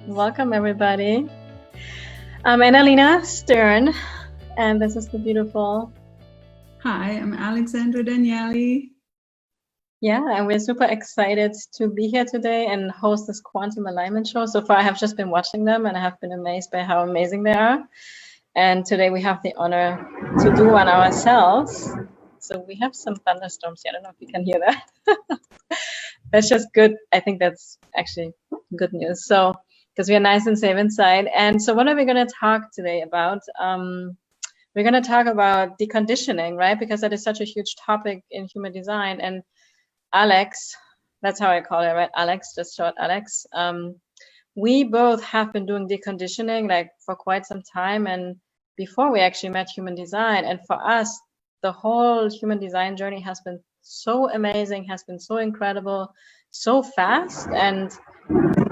Welcome, everybody. I'm Analena Stern, and this is the beautiful. Hi, I'm Alexandra Danieli. Yeah, and we're super excited to be here today and host this quantum alignment show. So far, I have just been watching them, and I have been amazed by how amazing they are. And today we have the honor to do one ourselves. So we have some thunderstorms here. I don't know if you can hear that. That's just good. I think that's actually good news. So, because we are nice and safe inside. And so what are we going to talk today about? We're going to talk about deconditioning, right? Because that is such a huge topic in human design. And Alex, that's how I call it, right? Alex, just short Alex. We both have been doing deconditioning like for quite some time, and before we actually met human design. And for us, the whole human design journey has been so amazing, has been so incredible, so fast. And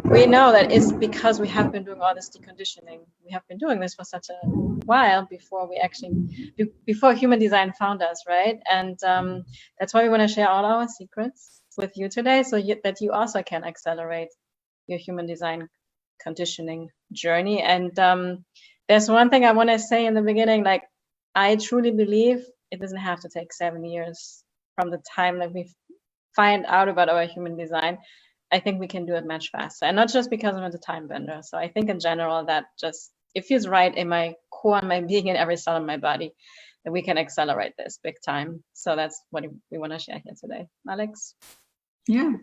we know that it's because we have been doing all this deconditioning. We have been doing this for such a while before we actually, before human design found us, right? And that's why we want to share all our secrets with you today, so that you also can accelerate your human design conditioning journey. And there's one thing I want to say in the beginning, like I truly believe it doesn't have to take 7 years from the time that we find out about our human design. I think we can do it much faster, and not just because I'm a time bender. So I think in general that just, it feels right in my core and my being, in every cell of my body, that we can accelerate this big time. So that's what we want to share here today. Alex? Yeah.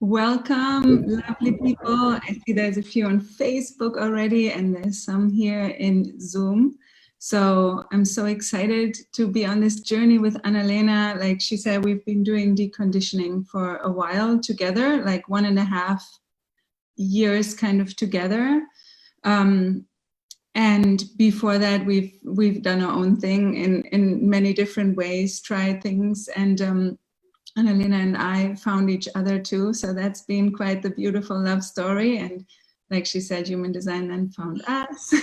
Welcome, lovely people. I see there's a few on Facebook already, and there's some here in Zoom. So I'm so excited to be on this journey with Analena. Like she said, we've been doing deconditioning for a while together, like 1.5 years kind of together. And before that, we've done our own thing in many different ways, tried things, and Analena and I found each other too. So that's been quite the beautiful love story. And like she said, human design then found us.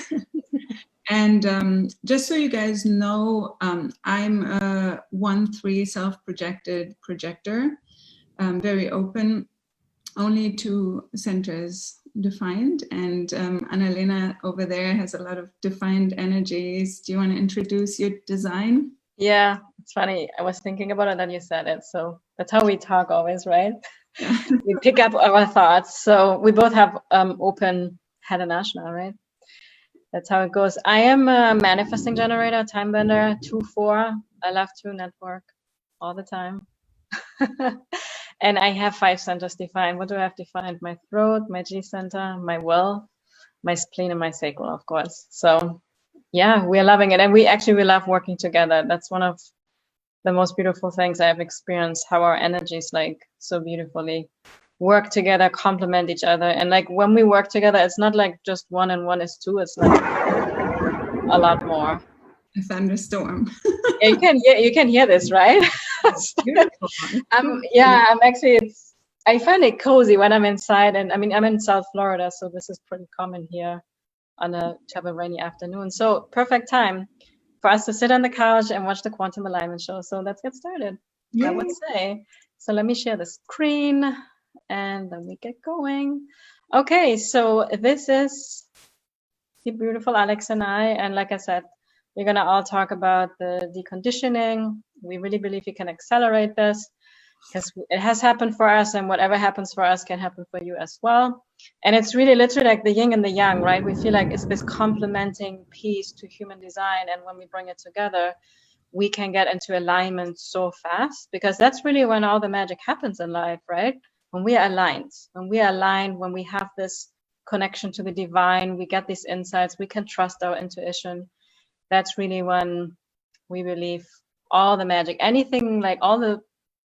And just so you guys know, I'm a 1-3 self-projected projector, very open, only 2 centers defined. And Analena over there has a lot of defined energies. Do you want to introduce your design? Yeah, it's funny. I was thinking about it and you said it. So that's how we talk always, right? Yeah. We pick up our thoughts. So we both have open head and ashna, right? That's how it goes. I am a manifesting generator, time bender, 2-4. I love to network all the time. And I have 5 centers defined. What do I have defined? My throat, my G center, my will, my spleen, and my sacral, of course. So yeah, we're loving it. And we love working together. That's one of the most beautiful things I have experienced, how our energies like so beautifully work together, complement each other. And like when we work together, it's not like just 1 and 1 is 2. It's like a lot more. A thunderstorm. Yeah, you can hear this, right? Beautiful. I'm actually, I find it cozy when I'm inside. And I mean, I'm in South Florida, so this is pretty common here on a rainy afternoon. So perfect time for us to sit on the couch and watch the quantum alignment show. So let's get started. Yay. I would say. So let me share the screen and then we get going. Okay, so this is the beautiful Alex and I. And like I said, we're going to all talk about the deconditioning. We really believe you can accelerate this because it has happened for us, and whatever happens for us can happen for you as well. And it's really literally like the yin and the yang, right? We feel like it's this complementing piece to human design. And when we bring it together, we can get into alignment so fast, because that's really when all the magic happens in life, right? When we are aligned, when we have this connection to the divine, we get these insights, we can trust our intuition. That's really when we believe all the magic, anything, like all the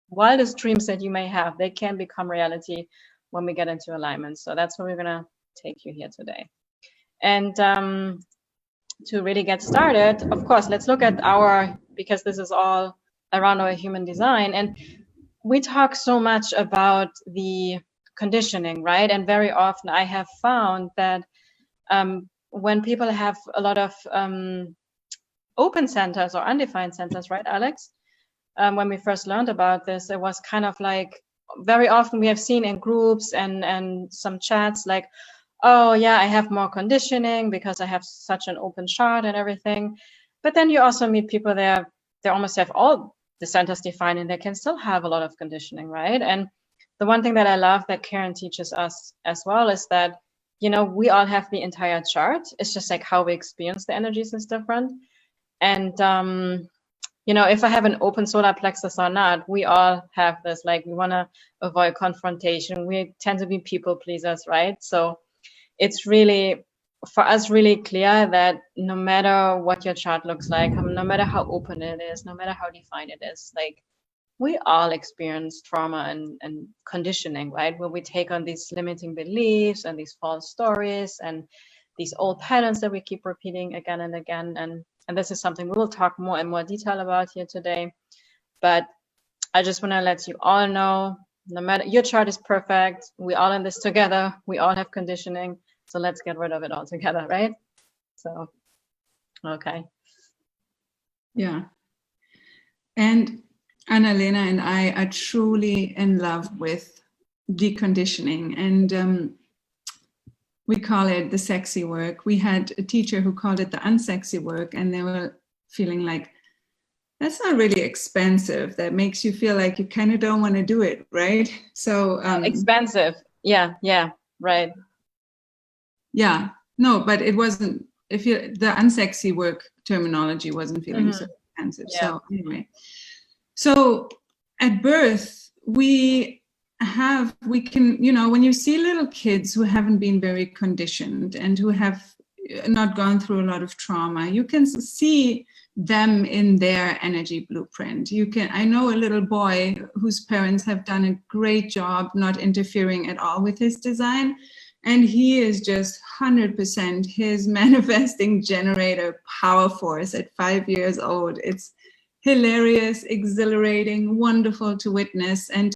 wildest dreams that you may have, they can become reality when we get into alignment. So that's where we're gonna take you here today. And to really get started, of course, let's look at because this is all around our human design. And we talk so much about the conditioning, right? And very often I have found that when people have a lot of open centers or undefined centers, right, Alex? When we first learned about this, it was kind of like, very often we have seen in groups and some chats like, oh yeah, I have more conditioning because I have such an open chart and everything. But then you also meet people there, they almost have all the centers defined and they can still have a lot of conditioning, right? And the one thing that I love that Karen teaches us as well is that, you know, we all have the entire chart. It's just like how we experience the energies is different. And you know, if I have an open solar plexus or not, we all have this, like we want to avoid confrontation. We tend to be people pleasers, right? So it's really, for us, really clear that no matter what your chart looks like, no matter how open it is, no matter how defined it is, like we all experience trauma and conditioning, right? Where we take on these limiting beliefs and these false stories and these old patterns that we keep repeating again and again. And this is something we will talk more in more detail about here today. But I just want to let you all know, no matter, your chart is perfect. We all in this together. We all have conditioning. So let's get rid of it all together, right? So, okay. Yeah. And Analena and I are truly in love with deconditioning, and we call it the sexy work. We had a teacher who called it the unsexy work, and they were feeling like, that's not really expensive. That makes you feel like you kind of don't want to do it, right? So expensive. Yeah, right. Yeah, no, but it wasn't, if you, the unsexy work terminology wasn't feeling so expensive. Yeah. So anyway, so at birth, we can, you know, when you see little kids who haven't been very conditioned and who have not gone through a lot of trauma, you can see them in their energy blueprint. You can, I know a little boy whose parents have done a great job not interfering at all with his design. And he is just 100% his manifesting generator power force at 5 years old. It's hilarious, exhilarating, wonderful to witness. And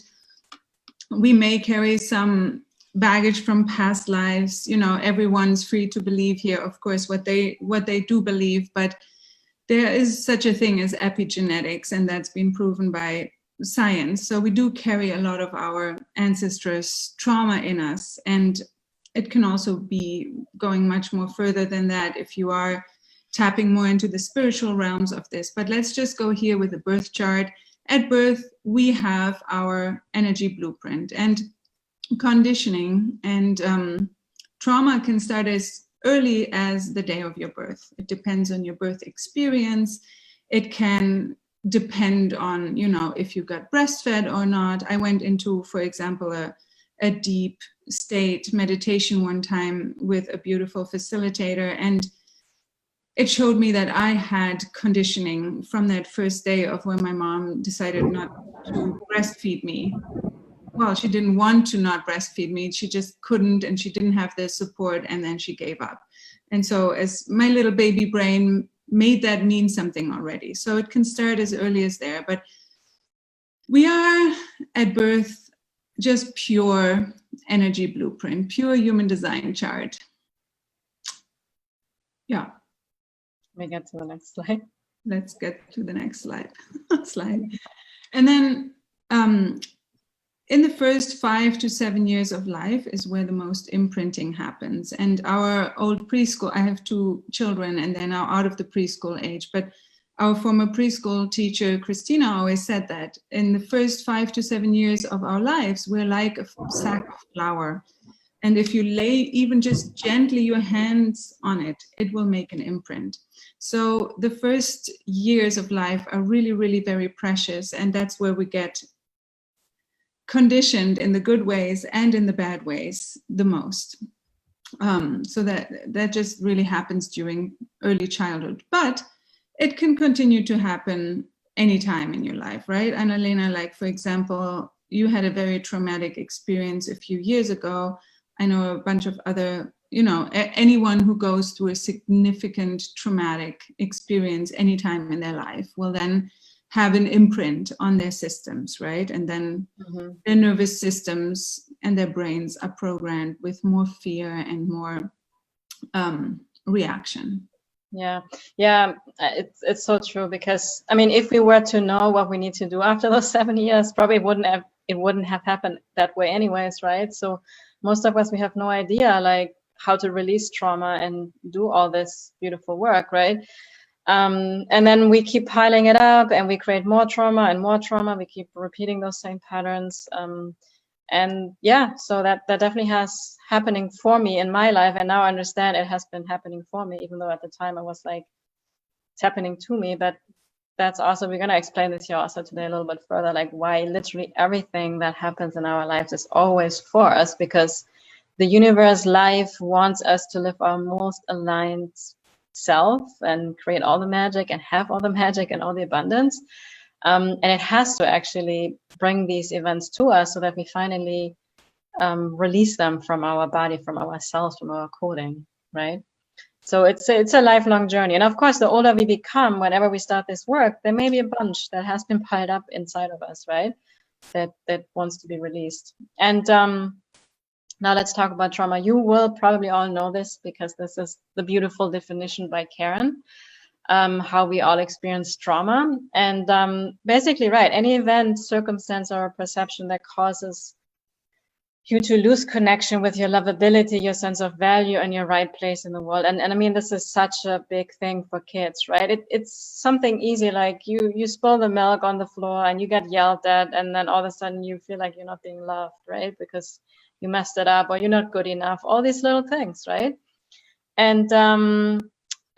we may carry some baggage from past lives. You know, everyone's free to believe here, of course, what they do believe, but there is such a thing as epigenetics, and that's been proven by science. So we do carry a lot of our ancestors' trauma in us, and it can also be going much more further than that if you are tapping more into the spiritual realms of this. But let's just go here with the birth chart. At birth, we have our energy blueprint, and conditioning and trauma can start as early as the day of your birth. It depends on your birth experience. It can depend on, you know, if you got breastfed or not. I went into, for example, a deep state meditation one time with a beautiful facilitator, and it showed me that I had conditioning from that first day of when my mom decided not to breastfeed me. Well, she didn't want to not breastfeed me. She just couldn't, and she didn't have the support, and then she gave up. And so as my little baby brain made that mean something already. So it can start as early as there, but we are at birth just pure energy blueprint, pure human design chart. Yeah. We get to the next slide. Let's get to the next slide. And then in the first 5 to 7 years of life is where the most imprinting happens. And our old preschool, I have 2 children and they're now out of the preschool age, but our former preschool teacher, Christina, always said that in the first 5 to 7 years of our lives, we're like a sack of flour. And if you lay even just gently your hands on it, it will make an imprint. So the first years of life are really, really very precious. And that's where we get conditioned in the good ways and in the bad ways the most. So that just really happens during early childhood. But it can continue to happen anytime in your life, right? Analena, like, for example, you had a very traumatic experience a few years ago. I know a bunch of other, you know, anyone who goes through a significant traumatic experience anytime in their life will then have an imprint on their systems, right? And then their nervous systems and their brains are programmed with more fear and more reaction. Yeah, it's so true, because I mean, if we were to know what we need to do after those 7 years, probably it wouldn't have happened that way anyways, right? So most of us, we have no idea like how to release trauma and do all this beautiful work, right? And then we keep piling it up and we create more trauma and more trauma. We keep repeating those same patterns. And yeah, so that definitely has happening for me in my life. And now I understand it has been happening for me, even though at the time I was like, it's happening to me. But that's also, we're going to explain this here also today a little bit further, like why literally everything that happens in our lives is always for us, because the universe, life wants us to live our most aligned self and create all the magic and have all the magic and all the abundance. And it has to actually bring these events to us so that we finally release them from our body, from ourselves, from our coding, right? So it's a lifelong journey. And of course, the older we become, whenever we start this work, there may be a bunch that has been piled up inside of us, right? That wants to be released. And now let's talk about trauma. You will probably all know this because this is the beautiful definition by Karen, how we all experience trauma. And basically, right, any event, circumstance, or perception that causes you to lose connection with your lovability, your sense of value, and your right place in the world. And I mean, this is such a big thing for kids, right? It's something easy, like you spill the milk on the floor and you get yelled at, and then all of a sudden you feel like you're not being loved, right? Because you messed it up or you're not good enough, all these little things, right? And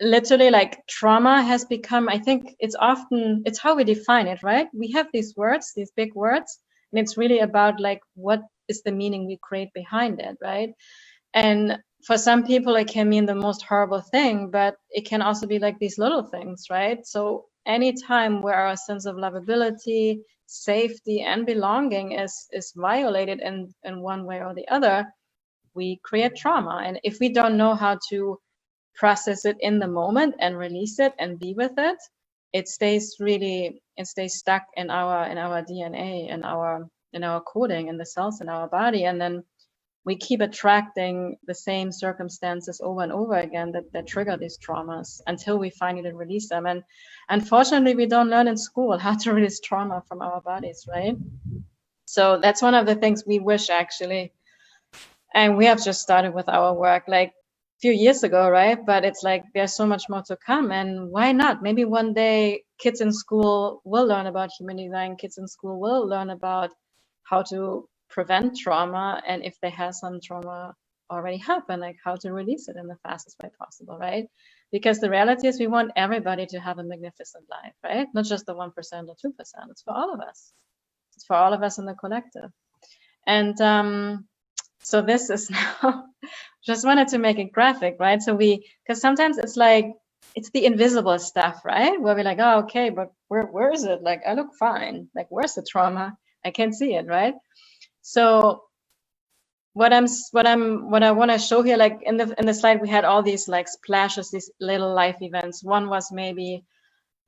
literally, like, trauma has become, I think it's how we define it, right? We have these words, these big words, and it's really about like what is the meaning we create behind it, right? And for some people it can mean the most horrible thing, but it can also be like these little things, right? So anytime where our sense of lovability, safety, and belonging is violated in one way or the other, we create trauma. And if we don't know how to process it in the moment and release it and be with it, it stays stuck in our DNA, in our coding, in the cells in our body. And then we keep attracting the same circumstances over and over again that trigger these traumas until we finally release them. And unfortunately, we don't learn in school how to release trauma from our bodies, right? So that's one of the things we wish, actually. And we have just started with our work like a few years ago, right? But it's like there's so much more to come. And why not? Maybe one day kids in school will learn about human design. Kids in school will learn about how to prevent trauma, and if they have some trauma already happen, like how to release it in the fastest way possible, right? Because the reality is we want everybody to have a magnificent life, right? Not just the 1% or 2%. It's for all of us. It's for all of us in the collective. And so this is now, just wanted to make it graphic, right? So because sometimes it's like, it's the invisible stuff, right? Where we're like, oh, okay, but where is it? Like, I look fine. Like, where's the trauma? I can't see it, right? So what I want to show here, like in the slide, we had all these like splashes, these little life events. One was maybe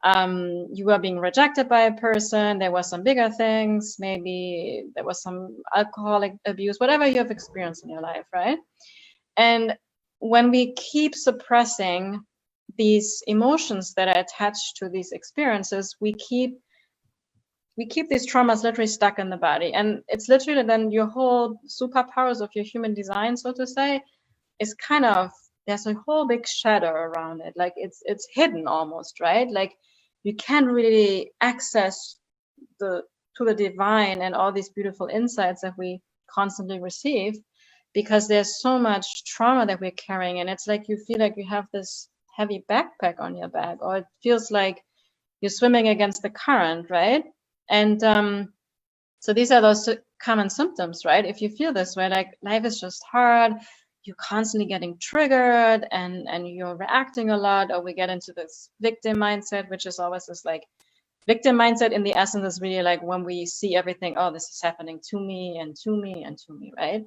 you were being rejected by a person. There was some bigger things. Maybe there was some alcoholic abuse, whatever you have experienced in your life, right? And when we keep suppressing these emotions that are attached to these experiences, we keep these traumas literally stuck in the body. And it's literally then your whole superpowers of your human design, so to say, is kind of, there's a whole big shadow around it. Like it's hidden almost, right? Like you can't really access to the divine and all these beautiful insights that we constantly receive, because there's so much trauma that we're carrying. And it's like you feel like you have this heavy backpack on your back, or it feels like you're swimming against the current, right? And so these are those common symptoms, right? If you feel this way, like life is just hard, you're constantly getting triggered and you're reacting a lot, or we get into this victim mindset, which is always this like victim mindset in the essence is really like when we see everything, oh, this is happening to me and to me and to me, right?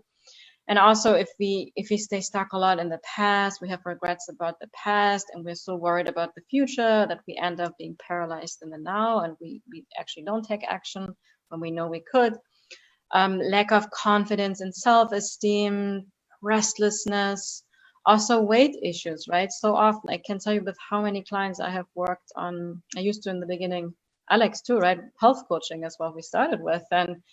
And also if we stay stuck a lot in the past, we have regrets about the past, and we're so worried about the future that we end up being paralyzed in the now, and we actually don't take action when we know we could. Lack of confidence and self-esteem, restlessness, also weight issues, right? So often, I can tell you with how many clients I have worked on, I used to in the beginning, Alex too, right? Health coaching is what we started with. And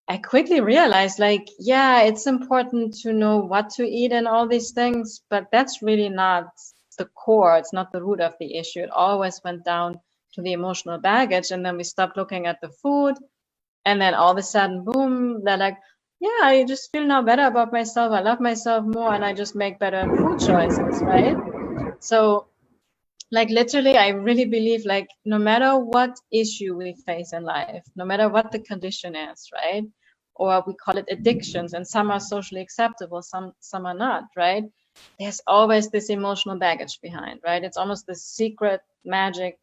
I quickly realized, like, yeah, it's important to know what to eat and all these things, but that's really not the core. It's not the root of the issue. It always went down to the emotional baggage. And then we stopped looking at the food. And then all of a sudden, boom, they're like, yeah, I just feel now better about myself. I love myself more, and I just make better food choices, right? So, like, literally, I really believe, like, no matter what issue we face in life, no matter what the condition is, right? Or we call it addictions, and some are socially acceptable, some are not, right? There's always this emotional baggage behind, right? It's almost the secret magic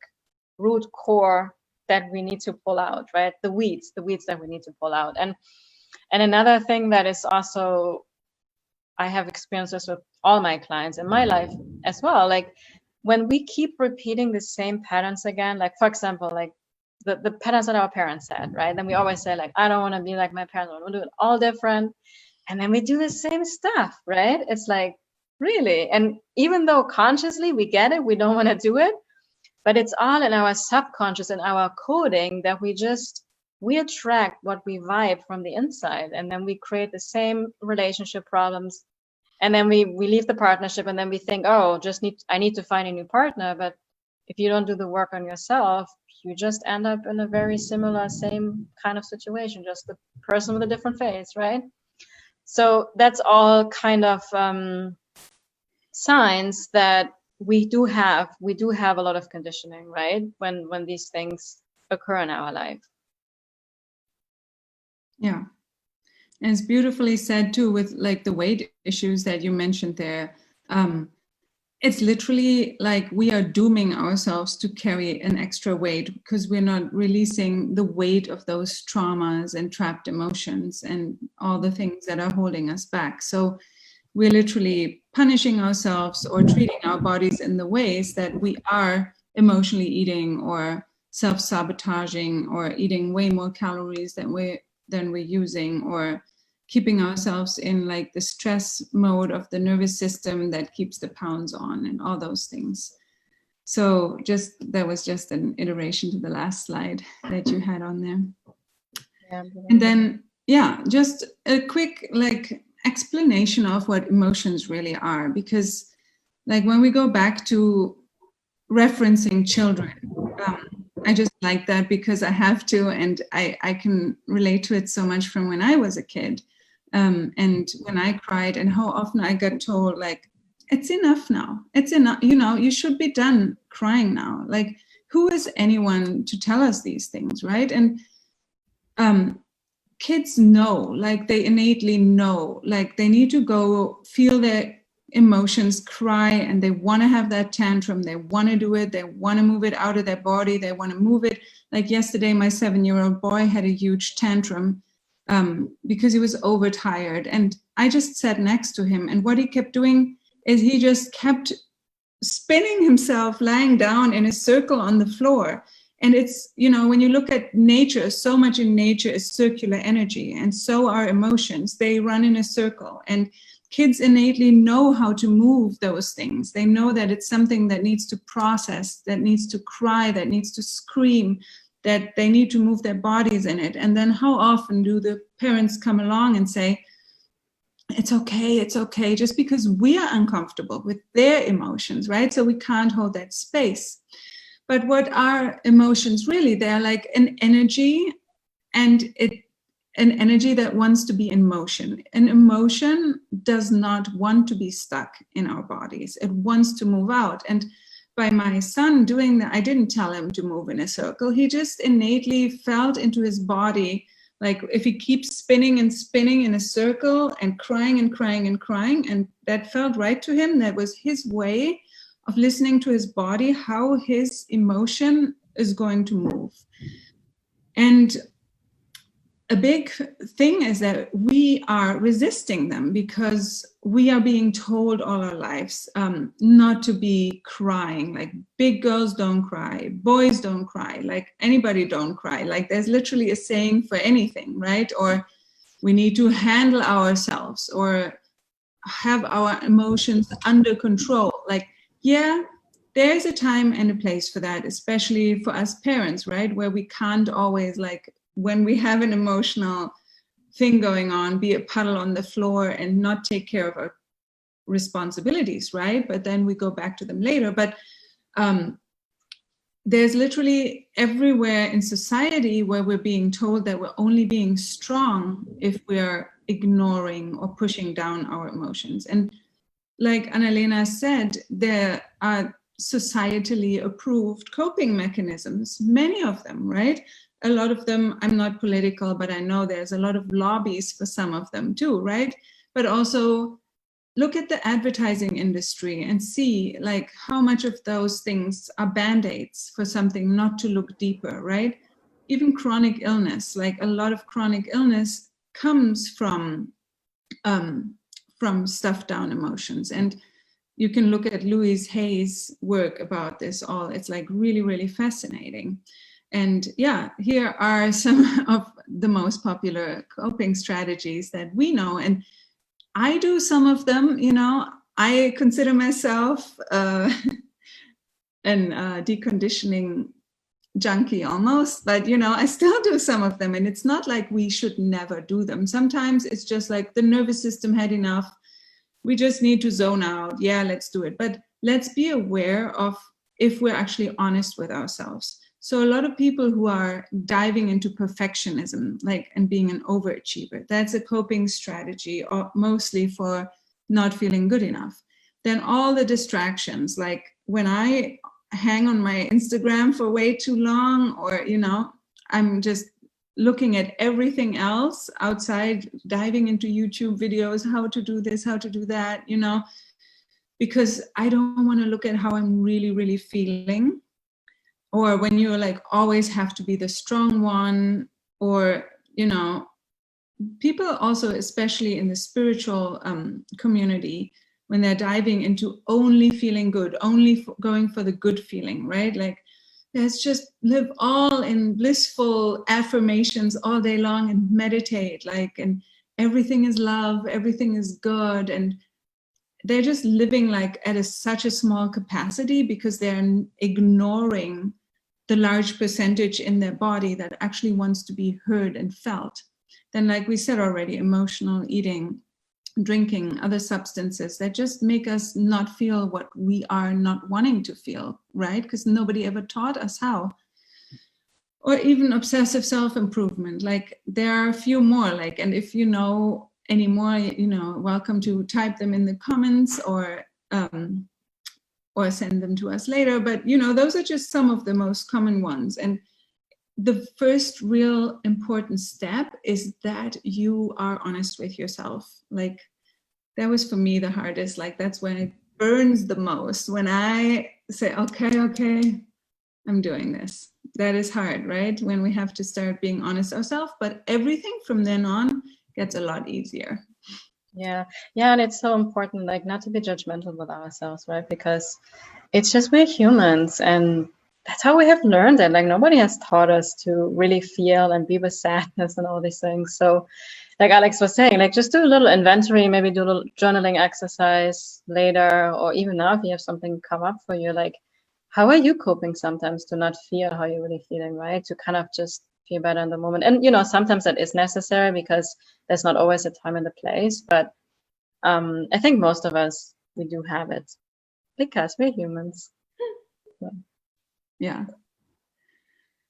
root core that we need to pull out, right? The weeds that we need to pull out. And another thing that is also, I have experienced this with all my clients in my life as well, like when we keep repeating the same patterns again, like for example, like the patterns that our parents had, right? Then we always say, like, I don't want to be like my parents, I want to do it all different. And then we do the same stuff, right? It's like, really? And even though consciously we get it, we don't want to do it, but it's all in our subconscious and our coding that we attract what we vibe from the inside. And then we create the same relationship problems. And then we leave the partnership, and then we think, oh, I need to find a new partner. But if you don't do the work on yourself, you just end up in a very similar, same kind of situation, just the person with a different face, right? So that's all kind of signs that we do have a lot of conditioning, right? When these things occur in our life. Yeah. And it's beautifully said too, with like the weight issues that you mentioned there. It's literally like we are dooming ourselves to carry an extra weight because we're not releasing the weight of those traumas and trapped emotions and all the things that are holding us back. So we're literally punishing ourselves or treating our bodies in the ways that we are emotionally eating or self-sabotaging or eating way more calories than we're using, or keeping ourselves in like the stress mode of the nervous system that keeps the pounds on and all those things. So that was just an iteration to the last slide that you had on there. Yeah, and then, yeah, just a quick like explanation of what emotions really are, because like when we go back to referencing children, I just like that because I have to, and I can relate to it so much from when I was a kid. And when I cried, and how often I got told, like, it's enough now. It's enough. You know, you should be done crying now. Like, who is anyone to tell us these things, right? And kids know, like they innately know, like they need to go feel their emotions, cry, and they want to have that tantrum. They want to do it. They want to move it out of their body. They want to move it. Like yesterday, my 7-year-old boy had a huge tantrum because he was overtired. And I just sat next to him. And what he kept doing is he just kept spinning himself, lying down in a circle on the floor. And it's, you know, when you look at nature, so much in nature is circular energy. And so are emotions. They run in a circle. And kids innately know how to move those things. They know that it's something that needs to process, that needs to cry, that needs to scream, that they need to move their bodies in it. And then how often do the parents come along and say, it's okay, just because we are uncomfortable with their emotions, right? So we can't hold that space. But what are emotions really? They're like an energy, and an energy that wants to be in motion. An emotion does not want to be stuck in our bodies. It wants to move out. And by my son doing that, I didn't tell him to move in a circle. He just innately felt into his body, like if he keeps spinning and spinning in a circle and crying and crying and crying, and that felt right to him. That was his way of listening to his body, how his emotion is going to move. And a big thing is that we are resisting them because we are being told all our lives not to be crying. Like big girls don't cry, boys don't cry, like anybody don't cry. Like there's literally a saying for anything, right? Or we need to handle ourselves or have our emotions under control. Like, yeah, there's a time and a place for that, especially for us parents, right? Where we can't always, like, when we have an emotional thing going on, be a puddle on the floor and not take care of our responsibilities, right? But then we go back to them later. But there's literally everywhere in society where we're being told that we're only being strong if we're ignoring or pushing down our emotions. And like Analena said, there are societally approved coping mechanisms, many of them, right? A lot of them, I'm not political, but I know there's a lot of lobbies for some of them too, right? But also look at the advertising industry and see like how much of those things are band-aids for something not to look deeper, right? Even chronic illness, like a lot of chronic illness comes from stuffed down emotions. And you can look at Louise Hay's work about this all. It's like really, really fascinating. And yeah, here are some of the most popular coping strategies that we know. And I do some of them, you know. I consider myself an deconditioning junkie almost, but you know, I still do some of them, and it's not like we should never do them. Sometimes it's just like the nervous system had enough. We just need to zone out. Yeah, let's do it. But let's be aware of if we're actually honest with ourselves. So a lot of people who are diving into perfectionism, like, and being an overachiever, that's a coping strategy, or mostly for not feeling good enough. Then all the distractions, like when I hang on my Instagram for way too long, or, you know, I'm just looking at everything else outside, diving into YouTube videos, how to do this, how to do that, you know, because I don't want to look at how I'm really, really feeling. Or when you like always have to be the strong one, or, you know, people also, especially in the spiritual community, when they're diving into only feeling good, only going for the good feeling, right? Like, let's just live all in blissful affirmations all day long and meditate, like, and everything is love, everything is good. And they're just living like at such a small capacity because they're ignoring the large percentage in their body that actually wants to be heard and felt. Then, like we said already, emotional eating, drinking, other substances that just make us not feel what we are not wanting to feel, right? Because nobody ever taught us how. Or even obsessive self-improvement. Like, there are a few more, like, and if you know any more, you know, welcome to type them in the comments, or send them to us later. But, you know, those are just some of the most common ones. And the first real important step is that you are honest with yourself. Like, that was for me the hardest. Like, that's when it burns the most, when I say, okay, I'm doing this. That is hard, right? When we have to start being honest ourselves, but everything from then on gets a lot easier. Yeah, and it's so important, like, not to be judgmental with ourselves, right? Because it's just, we're humans, and that's how we have learned it. Like, nobody has taught us to really feel and be with sadness and all these things. So, like Alex was saying, like, just do a little inventory, maybe do a little journaling exercise later, or even now if you have something come up for you, like, how are you coping sometimes to not feel how you're really feeling, right? To kind of just feel better in the moment. And, you know, sometimes that is necessary because there's not always a time and a place. But I think most of us, we do have it because we're humans. Yeah.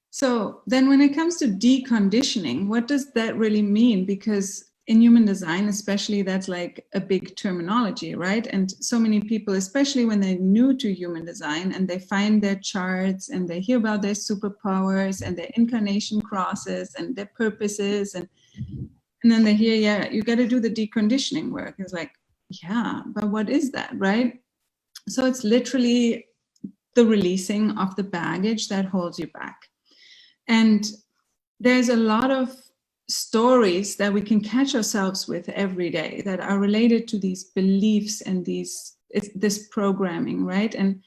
So then when it comes to deconditioning, what does that really mean? Because in human design, especially, that's like a big terminology, right? And so many people, especially when they're new to human design and they find their charts and they hear about their superpowers and their incarnation crosses and their purposes, and then they hear, yeah, you got to do the deconditioning work. It's like, yeah, but what is that, right? So it's literally the releasing of the baggage that holds you back. And there's a lot of stories that we can catch ourselves with every day that are related to these beliefs and this programming, right? And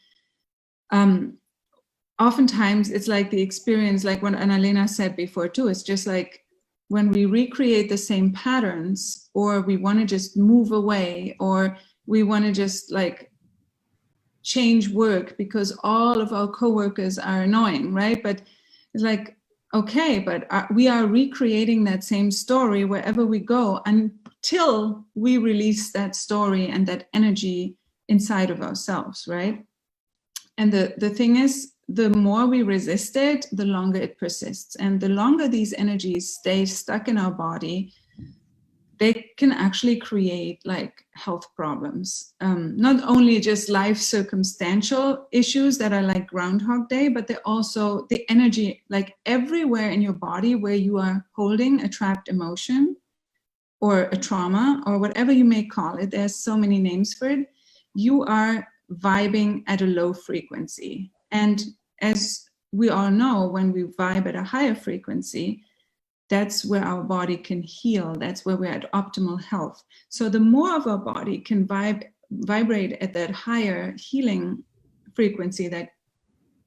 oftentimes it's like the experience, like what Analena said before too, it's just like when we recreate the same patterns, or we want to just move away, or we want to just like change work because all of our coworkers are annoying, right? But it's like, okay, but we are recreating that same story wherever we go until we release that story and that energy inside of ourselves, right? And the thing is, the more we resist it, the longer it persists. And the longer these energies stay stuck in our body, they can actually create like health problems. Not only just life circumstantial issues that are like Groundhog Day, but they're also the energy, like everywhere in your body where you are holding a trapped emotion or a trauma or whatever you may call it. There's so many names for it. You are vibing at a low frequency. And as we all know, when we vibe at a higher frequency, that's where our body can heal. That's where we're at optimal health. So the more of our body can vibrate at that higher healing frequency, that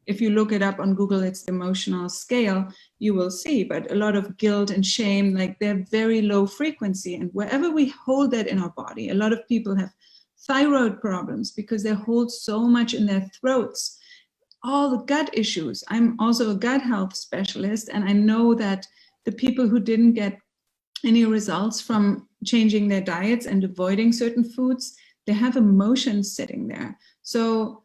if you look it up on Google, it's the emotional scale, you will see. But a lot of guilt and shame, like they're very low frequency. And wherever we hold that in our body, a lot of people have thyroid problems because they hold so much in their throats. All the gut issues. I'm also a gut health specialist, and I know that the people who didn't get any results from changing their diets and avoiding certain foods, they have emotions sitting there. So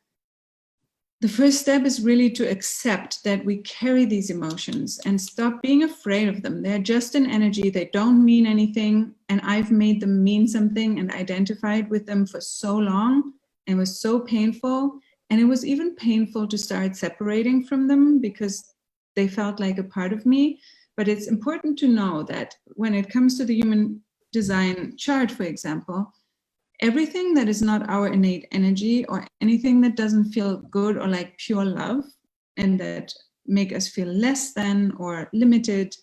the first step is really to accept that we carry these emotions and stop being afraid of them. They're just an energy. They don't mean anything. And I've made them mean something and identified with them for so long, and it was so painful. And it was even painful to start separating from them because they felt like a part of me. But it's important to know that when it comes to the human design chart, for example, everything that is not our innate energy or anything that doesn't feel good or like pure love and that make us feel less than or limited,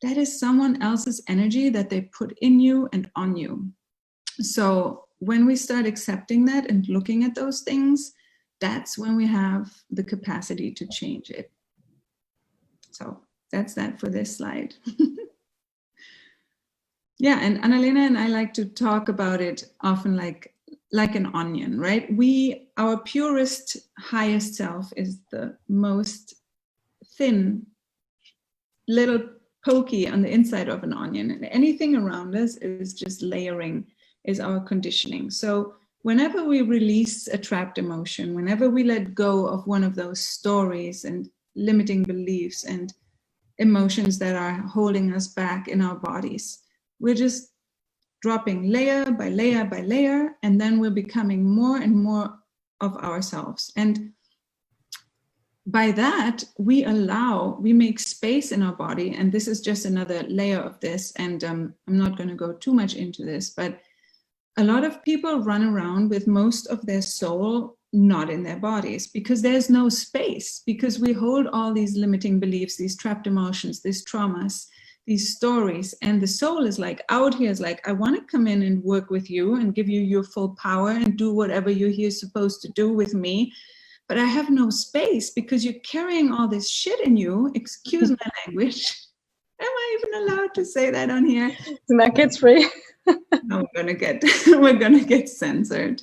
that is someone else's energy that they put in you and on you. So when we start accepting that and looking at those things, that's when we have the capacity to change it. So that's that for this slide. Yeah, and Analena and I like to talk about it often like an onion, right? Our purest, highest self is the most thin, little pokey on the inside of an onion, and anything around us is just layering, is our conditioning. So whenever we release a trapped emotion, whenever we let go of one of those stories and limiting beliefs and emotions that are holding us back in our bodies, we're just dropping layer by layer by layer, and then we're becoming more and more of ourselves. And by that, we make space in our body. And this is just another layer of this. And I'm not going to go too much into this, but a lot of people run around with most of their soul not in their bodies because there's no space, because we hold all these limiting beliefs, these trapped emotions, these traumas, these stories, and the soul is like out here, is like, I want to come in and work with you and give you your full power and do whatever you're here supposed to do with me, but I have no space because you're carrying all this shit in you. Excuse my language. Am I even allowed to say that on here? It's not kids free. No, we're gonna get censored.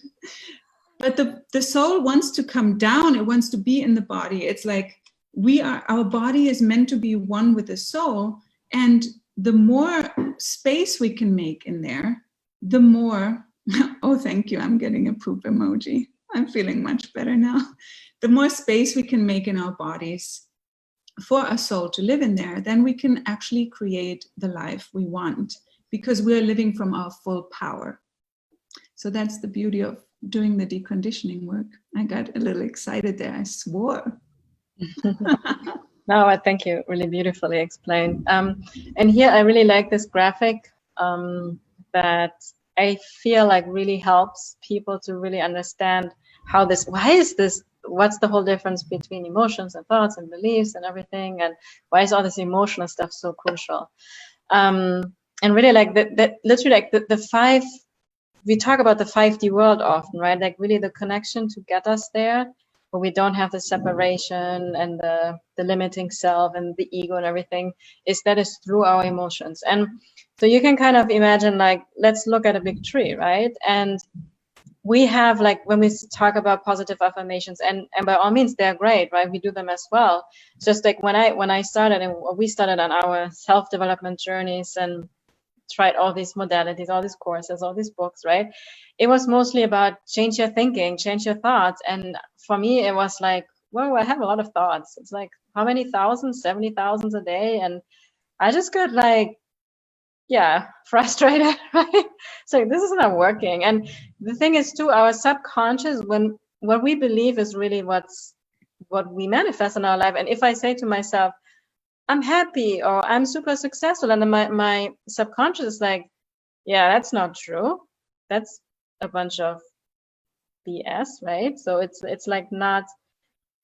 But the soul wants to come down. It wants to be in the body. It's like our body is meant to be one with the soul. And the more space we can make in there, the more, oh, thank you. I'm getting a poop emoji. I'm feeling much better now. The more space we can make in our bodies for our soul to live in there, then we can actually create the life we want, because we're living from our full power. So that's the beauty of doing the deconditioning work. I got a little excited there. I swore. No, thank you. Really beautifully explained. And here I really like this graphic that I feel like really helps people to really understand what's the whole difference between emotions and thoughts and beliefs and everything, and why is all this emotional stuff so crucial? And really like that literally like the five, we talk about the 5D world often, right? Like really the connection to get us there, where we don't have the separation and the limiting self and the ego and everything, is through our emotions. And so you can kind of imagine, like, let's look at a big tree, right? And we have, like, when we talk about positive affirmations, and by all means they're great, right? We do them as well. Just like when I started, and we started on our self-development journeys and tried all these modalities, all these courses, all these books, right? It was mostly about change your thinking, change your thoughts. And for me, it was like, well, I have a lot of thoughts. It's like, how many thousands? 70,000 a day. And I just got like, yeah, frustrated, right? So this is not working. And the thing is too, our subconscious, when what we believe is really what we manifest in our life. And if I say to myself, I'm happy, or I'm super successful, and then my subconscious is like, yeah, that's not true. That's a bunch of BS, right? So it's like not,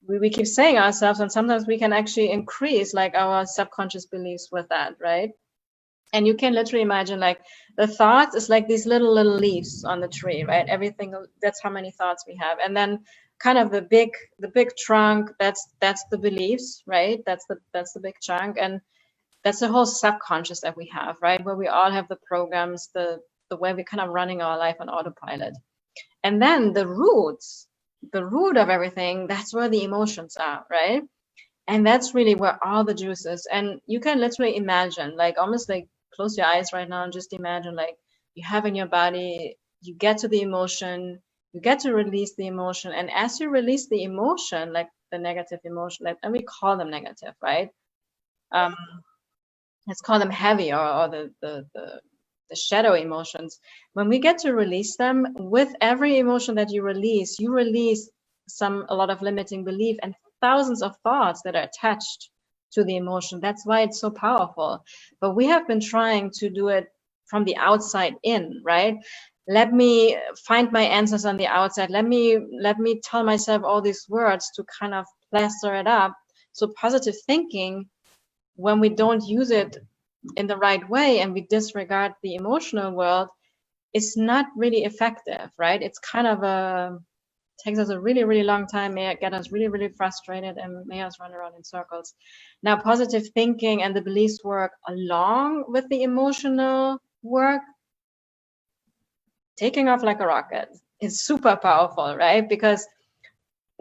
we keep saying ourselves, and sometimes we can actually increase like our subconscious beliefs with that, right? And you can literally imagine, like, the thoughts is like these little leaves on the tree, right? Everything, that's how many thoughts we have. And then kind of the big trunk, that's the beliefs, right? That's the big chunk. And that's the whole subconscious that we have, right? Where we all have the programs, the way we're kind of running our life on autopilot. And then the root of everything, that's where the emotions are, right? And that's really where all the juice is. And you can literally imagine, like, almost like, close your eyes right now and just imagine, like, you have in your body, you get to the emotion, you get to release the emotion. And as you release the emotion, like the negative emotion, like, and we call them negative, right? Let's call them heavy, or the shadow emotions. When we get to release them, with every emotion that you release a lot of limiting belief and thousands of thoughts that are attached to the emotion. That's why it's so powerful. But we have been trying to do it from the outside in, right? Let me find my answers on the outside. Let me tell myself all these words to kind of plaster it up. So positive thinking, when we don't use it in the right way and we disregard the emotional world, it's not really effective, right? It's kind of takes us a really, really long time, may get us really, really frustrated, and may us run around in circles. Now, positive thinking and the beliefs work along with the emotional work, taking off like a rocket. It's super powerful, right? Because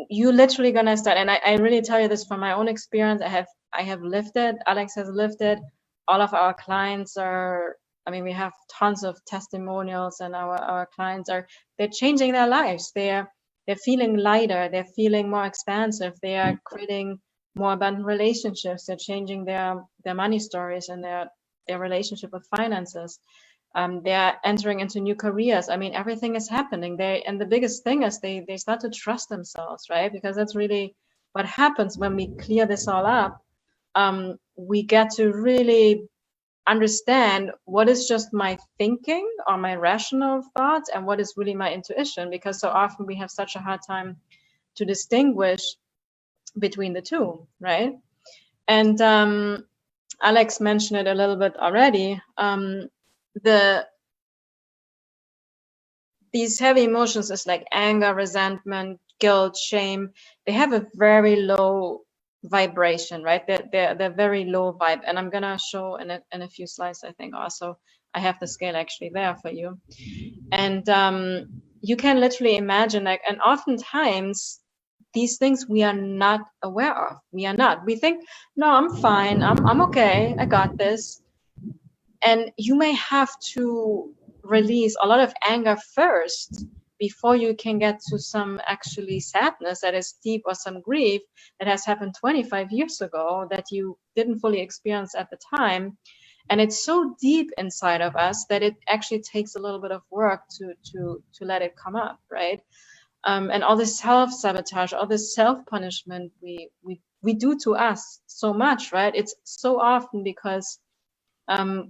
you literally gonna start, and I really tell you this from my own experience. I have lived it. Alex has lived it. All of our clients are, I mean, we have tons of testimonials, and our clients they're changing their lives. They're feeling lighter. They're feeling more expansive. They are creating more abundant relationships. They're changing their money stories and their relationship with finances. They're entering into new careers. I mean, everything is happening. And the biggest thing is they start to trust themselves, right? Because that's really what happens when we clear this all up. We get to really understand what is just my thinking or my rational thoughts and what is really my intuition, because so often we have such a hard time to distinguish between the two, right? And Alex mentioned it a little bit already. These heavy emotions is like anger, resentment, guilt, shame. They have a very low vibration, right? They're very low vibe, and I'm gonna show in a few slides, I think. Also, I have the scale actually there for you, and you can literally imagine, like, and oftentimes these things we are not aware of. We think, no, I'm fine, I'm okay, I got this. And you may have to release a lot of anger first before you can get to some actually sadness that is deep, or some grief that has happened 25 years ago that you didn't fully experience at the time. And it's so deep inside of us that it actually takes a little bit of work to let it come up, right? And all this self-sabotage, all this self-punishment we do to us so much, right? It's so often because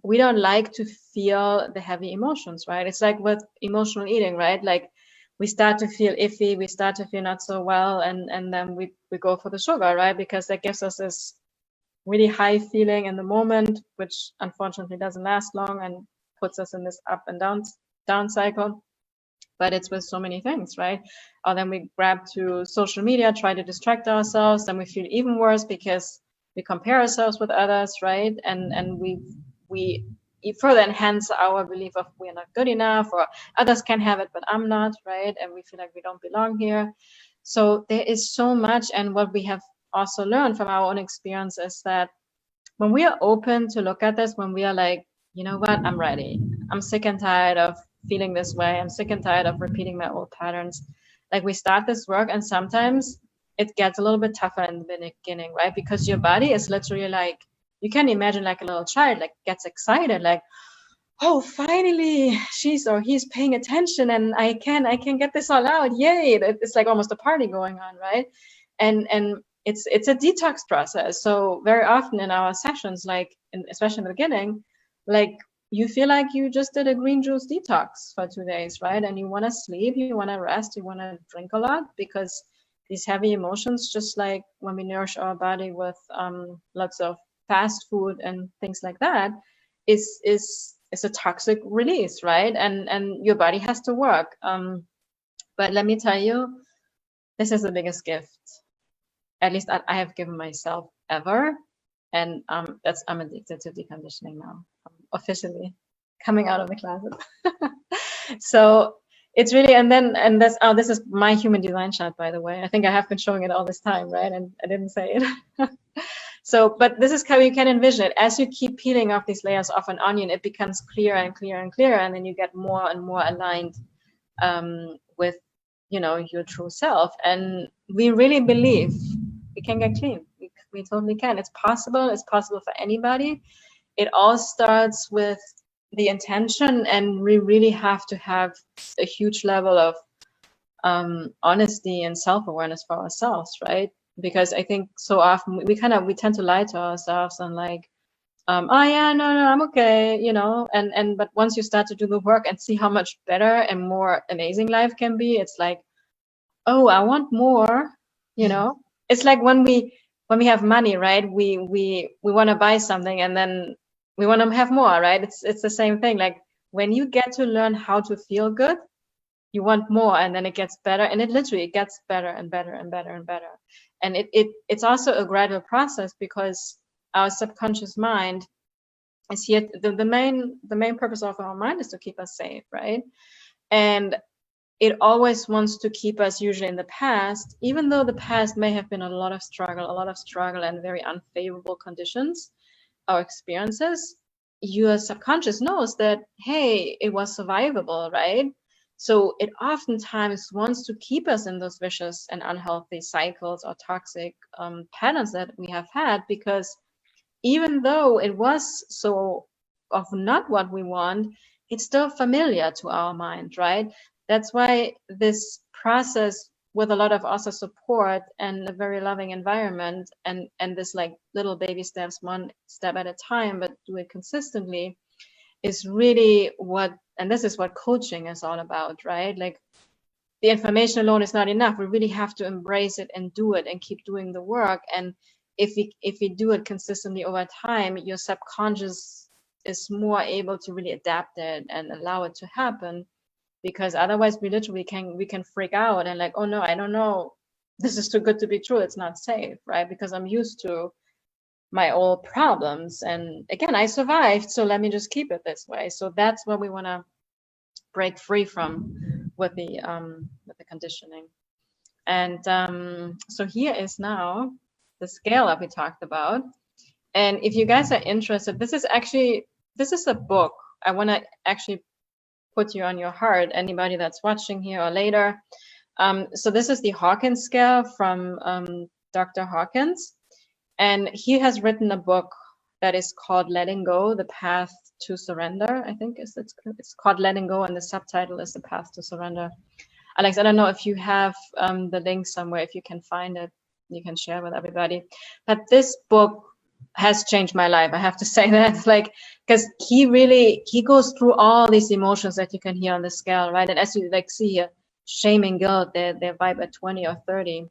we don't like to feel the heavy emotions, right? It's like with emotional eating, right? Like, we start to feel iffy, we start to feel not so well, and then we go for the sugar, right? Because that gives us this really high feeling in the moment, which unfortunately doesn't last long and puts us in this up and down cycle. But it's with so many things, right? Or then we grab to social media, try to distract ourselves, then we feel even worse because we compare ourselves with others, right? And we further enhance our belief of we're not good enough, or others can have it but I'm not, right? And we feel like we don't belong here. So there is so much. And what we have also learned from our own experience is that when we are open to look at this, when we are like, you know what, I'm ready, I'm sick and tired of feeling this way, I'm sick and tired of repeating my old patterns, like we start this work, and sometimes it gets a little bit tougher in the beginning, right? Because your body is literally like, you can imagine like a little child, like gets excited, like, oh, finally she's or he's paying attention, and I can get this all out, yay. It's like almost a party going on, right? And it's a detox process. So very often in our sessions, like especially in the beginning, like you feel like you just did a green juice detox for 2 days, right? And you want to sleep, you want to rest, you want to drink a lot, because these heavy emotions, just like when we nourish our body with lots of fast food and things like that, is a toxic release, right? And your body has to work. But let me tell you, this is the biggest gift, at least I have given myself ever. And I'm addicted to deconditioning now. I'm officially coming out of the closet. So it's really, and that's, oh, this is my human design chart, by the way. I think I have been showing it all this time, right? And I didn't say it. So, but this is how you can envision it. As you keep peeling off these layers of an onion, it becomes clearer and clearer and clearer, and then you get more and more aligned with, you know, your true self. And we really believe we can get clean. We totally can. It's possible. It's possible for anybody. It all starts with the intention, and we really have to have a huge level of honesty and self-awareness for ourselves, right? Because I think so often we tend to lie to ourselves and like, oh yeah, no, I'm okay, you know, and but once you start to do the work and see how much better and more amazing life can be, it's like, oh, I want more, you know. It's like when we have money, right? We want to buy something, and then we want to have more, right? It's the same thing. Like when you get to learn how to feel good, you want more, and then it gets better, and it literally gets better and better and better and better. And it's also a gradual process, because our subconscious mind is here. The main purpose of our mind is to keep us safe, right? And it always wants to keep us usually in the past, even though the past may have been a lot of struggle and very unfavorable conditions or experiences. Your subconscious knows that, hey, it was survivable, right? So it oftentimes wants to keep us in those vicious and unhealthy cycles or toxic patterns that we have had, because even though it was so of not what we want, it's still familiar to our mind, right? That's why this process, with a lot of also support and a very loving environment, and this like little baby steps, one step at a time, but do it consistently, is really what, and this is what coaching is all about, right? Like the information alone is not enough. We really have to embrace it and do it and keep doing the work. And if we do it consistently over time, your subconscious is more able to really adapt it and allow it to happen. Because otherwise we literally can freak out and like, oh no, I don't know, this is too good to be true, it's not safe, right? Because I'm used to my old problems, and again, I survived, so let me just keep it this way. So that's what we want to break free from with the conditioning. And so here is now the scale that we talked about. And if you guys are interested, this is a book. I want to actually put you on your heart, anybody that's watching here or later. So this is the Hawkins scale from Dr. Hawkins. And he has written a book that is called Letting Go, The Path to Surrender. I think it's called Letting Go, and the subtitle is The Path to Surrender. Alex, I don't know if you have the link somewhere, if you can find it, you can share with everybody. But this book has changed my life, I have to say that, like, because he goes through all these emotions that you can hear on the scale, right? And as you like see here, shame and guilt, they vibe at 20 or 30.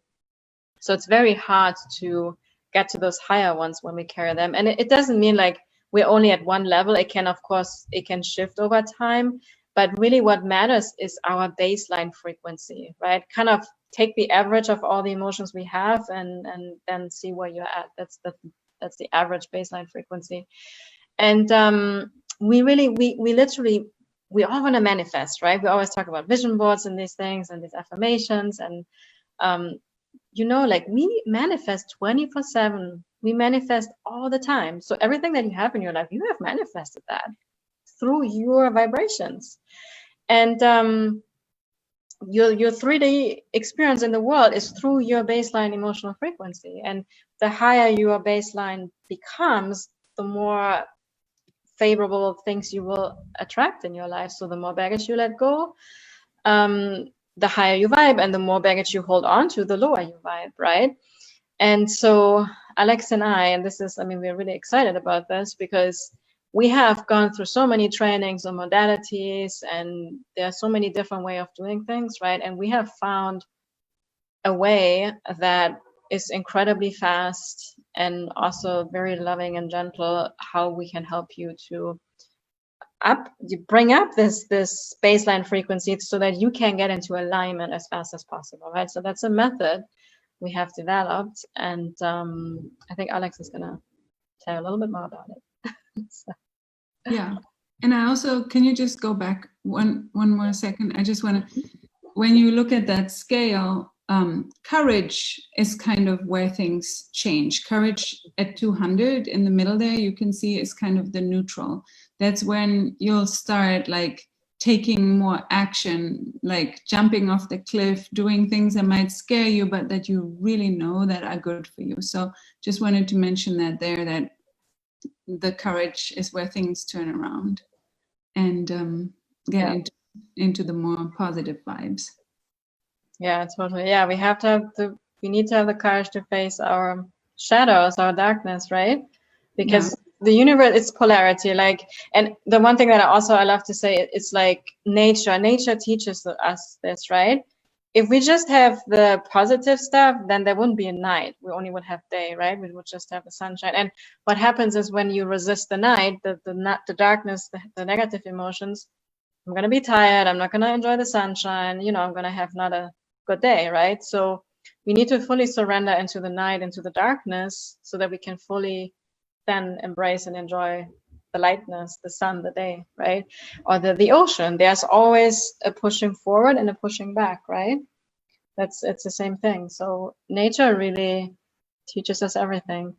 So it's very hard to get to those higher ones when we carry them. And it doesn't mean like we're only at one level. It can, of course, it can shift over time. But really what matters is our baseline frequency, right? Kind of take the average of all the emotions we have and then see where you're at. That's the average baseline frequency. And we literally, we all want to manifest, right? We always talk about vision boards and these things and these affirmations, and you know, like we manifest 24/7. We manifest all the time. So everything that you have in your life, you have manifested that through your vibrations. And your 3D experience in the world is through your baseline emotional frequency. And the higher your baseline becomes, the more favorable things you will attract in your life. So the more baggage you let go, the higher you vibe, and the more baggage you hold on to, the lower you vibe, right? And so Alex and I, and this is, I mean, we're really excited about this because we have gone through so many trainings on modalities, and there are so many different ways of doing things, right? And we have found a way that is incredibly fast and also very loving and gentle, how we can help you to bring up this baseline frequency so that you can get into alignment as fast as possible, right? So that's a method we have developed, and I think Alex is gonna tell a little bit more about it. So. Yeah, and I also, can you just go back one more second? I just want to, when you look at that scale, courage is kind of where things change. Courage at 200 in the middle there, you can see, is kind of the neutral. That's when you'll start like taking more action, like jumping off the cliff, doing things that might scare you, but that you really know that are good for you. So just wanted to mention that there, that the courage is where things turn around and get into the more positive vibes. Yeah, totally. Yeah, we have to have we need to have the courage to face our shadows, our darkness, right? Because the universe, it's polarity. Like, and the one thing that I love to say, it's like nature teaches us this, right? If we just have the positive stuff, then there wouldn't be a night. We only would have day, right? We would just have the sunshine. And what happens is when you resist the night, the darkness, the negative emotions, I'm going to be tired. I'm not going to enjoy the sunshine. You know, I'm going to have not a good day, right? So we need to fully surrender into the night, into the darkness, so that we can fully then embrace and enjoy the lightness, the sun, the day, right? Or the ocean. There's always a pushing forward and a pushing back, right? It's the same thing. So nature really teaches us everything.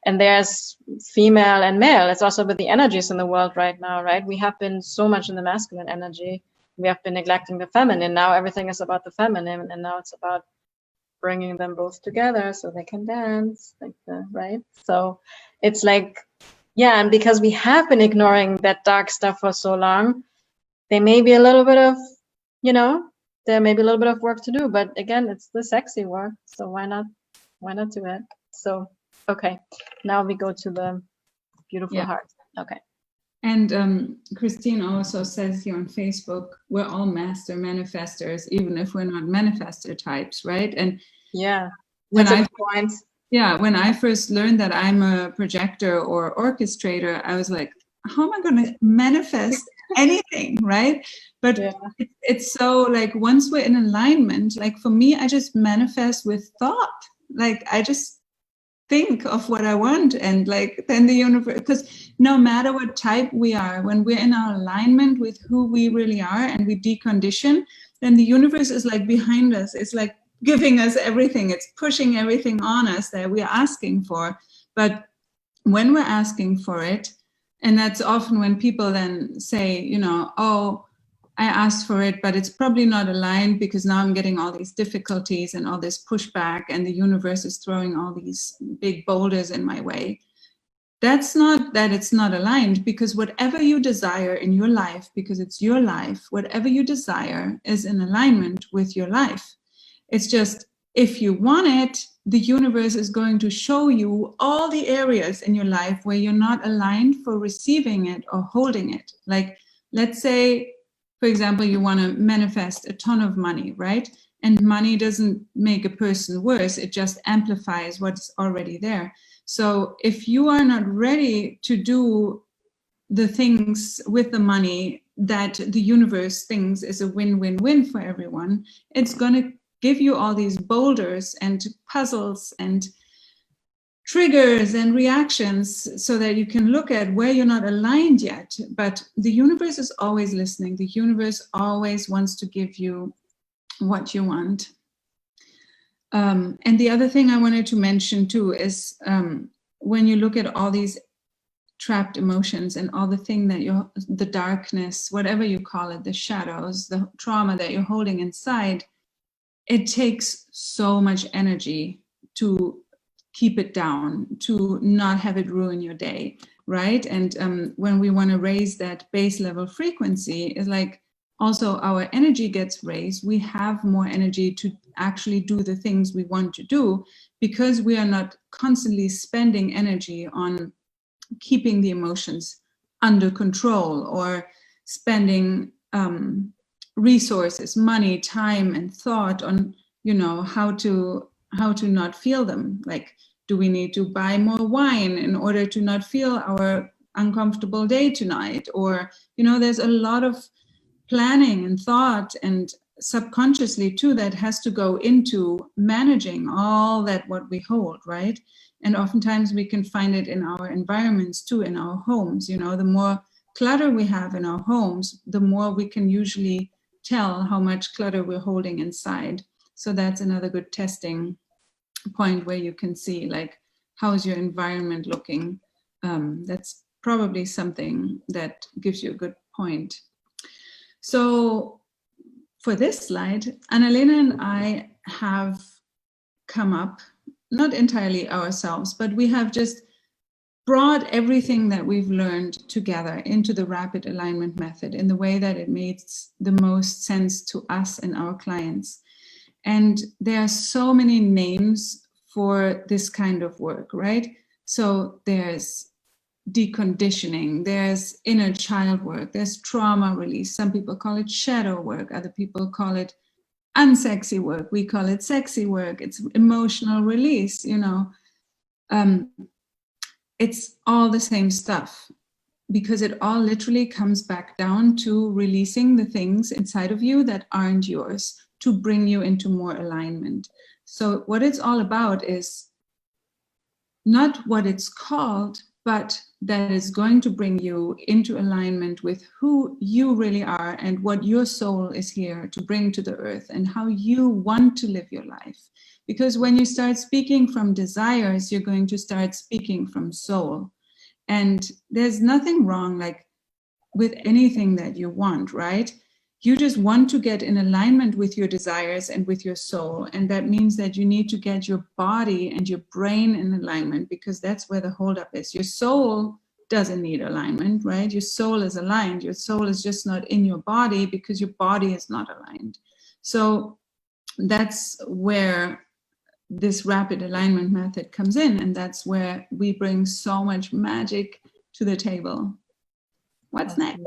And there's female and male. It's also with the energies in the world right now, right? We have been so much in the masculine energy. We have been neglecting the feminine. Now everything is about the feminine, and now it's about bringing them both together so they can dance, like right? So it's like, yeah, and because we have been ignoring that dark stuff for so long, there may be a little bit of, you know, there may be a little bit of work to do, but again, it's the sexy work, so why not do it? So okay, now we go to the beautiful heart. Okay. And Christine also says here on Facebook, we're all master manifestors, even if we're not manifestor types, right? And yeah, when I first learned that I'm a projector or orchestrator, I was like, how am I going to manifest anything, right? But it's so like, once we're in alignment, like for me, I just manifest with thought. Like I just think of what I want, and like then the universe, because no matter what type we are, when we're in our alignment with who we really are and we decondition, then the universe is like behind us. It's like giving us everything. It's pushing everything on us that we're asking for. But when we're asking for it, and that's often when people then say, you know, oh, I asked for it, but it's probably not aligned because now I'm getting all these difficulties and all this pushback, and the universe is throwing all these big boulders in my way. That's not that it's not aligned, because whatever you desire in your life, because it's your life, whatever you desire is in alignment with your life. It's just, if you want it, the universe is going to show you all the areas in your life where you're not aligned for receiving it or holding it. Like, let's say, for example, you want to manifest a ton of money, right? And money doesn't make a person worse. It just amplifies what's already there. So if you are not ready to do the things with the money that the universe thinks is a win-win-win for everyone, it's going to give you all these boulders and puzzles and triggers and reactions so that you can look at where you're not aligned yet. But the universe is always listening. The universe always wants to give you what you want. And the other thing I wanted to mention too is when you look at all these trapped emotions and all the thing that the darkness, whatever you call it, the shadows, the trauma that you're holding inside, it takes so much energy to keep it down, to not have it ruin your day, right? And when we want to raise that base level frequency, it's like also our energy gets raised. We have more energy to actually do the things we want to do because we are not constantly spending energy on keeping the emotions under control or spending resources, money, time, and thought on, you know, how to not feel them. Like, do we need to buy more wine in order to not feel our uncomfortable day tonight? Or, you know, there's a lot of planning and thought and subconsciously too that has to go into managing all that what we hold, right? And oftentimes we can find it in our environments too, in our homes. You know, the more clutter we have in our homes, the more we can usually tell how much clutter we're holding inside. So that's another good testing point where you can see, like, how's your environment looking? That's probably something that gives you a good point. So for this slide, Analena and I have come up, not entirely ourselves, but we have just brought everything that we've learned together into the rapid alignment method in the way that it makes the most sense to us and our clients. And there are so many names for this kind of work, right? So there's deconditioning, there's inner child work, there's trauma release. Some people call it shadow work, other people call it unsexy work, we call it sexy work, it's emotional release, you know. It's all the same stuff because it all literally comes back down to releasing the things inside of you that aren't yours to bring you into more alignment. So what it's all about is not what it's called, but that is going to bring you into alignment with who you really are and what your soul is here to bring to the earth and how you want to live your life. Because when you start speaking from desires, you're going to start speaking from soul. And there's nothing wrong, like, with anything that you want, right? You just want to get in alignment with your desires and with your soul. And that means that you need to get your body and your brain in alignment, because that's where the holdup is. Your soul doesn't need alignment, right? Your soul is aligned. Your soul is just not in your body because your body is not aligned. So that's where this rapid alignment method comes in. And that's where we bring so much magic to the table. What's next?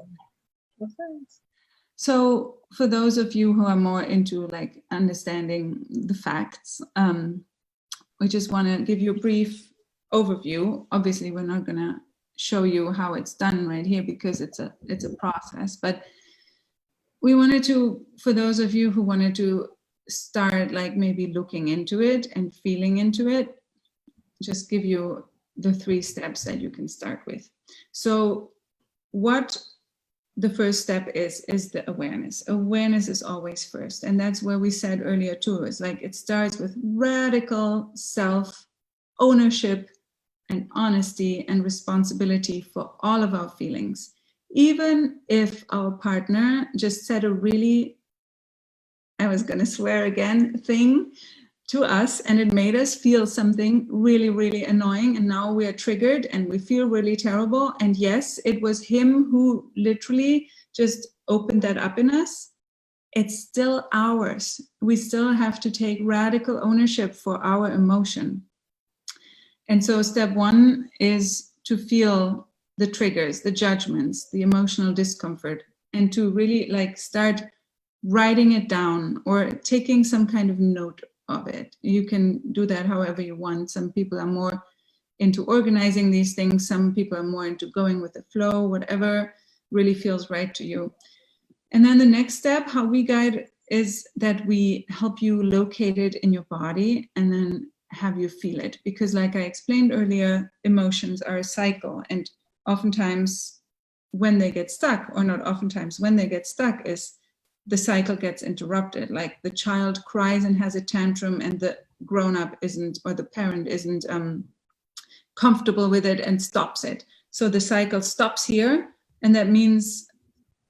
So for those of you who are more into, like, understanding the facts, we just want to give you a brief overview. Obviously, we're not going to show you how it's done right here because it's a process, but we wanted to, for those of you who wanted to start, like, maybe looking into it and feeling into it, just give you the 3 steps that you can start with. So what the first step is the awareness. Awareness is always first. And that's where we said earlier too, it's like it starts with radical self-ownership and honesty and responsibility for all of our feelings. Even if our partner just said a really, I was going to swear again, thing to us, and it made us feel something really, really annoying, and now we are triggered and we feel really terrible. And yes, it was him who literally just opened that up in us. It's still ours. We still have to take radical ownership for our emotion. And so step 1 is to feel the triggers, the judgments, the emotional discomfort, and to really, like, start writing it down or taking some kind of note of it. You can do that however you want. Some people are more into organizing these things. Some people are more into going with the flow, whatever really feels right to you. And then the next step, how we guide, is that we help you locate it in your body and then have you feel it. Because like I explained earlier, emotions are a cycle, and oftentimes when they get stuck, or not oftentimes, when they get stuck, is the cycle gets interrupted. Like the child cries and has a tantrum, and the grown-up isn't, or the parent isn't comfortable with it and stops it. So the cycle stops here, and that means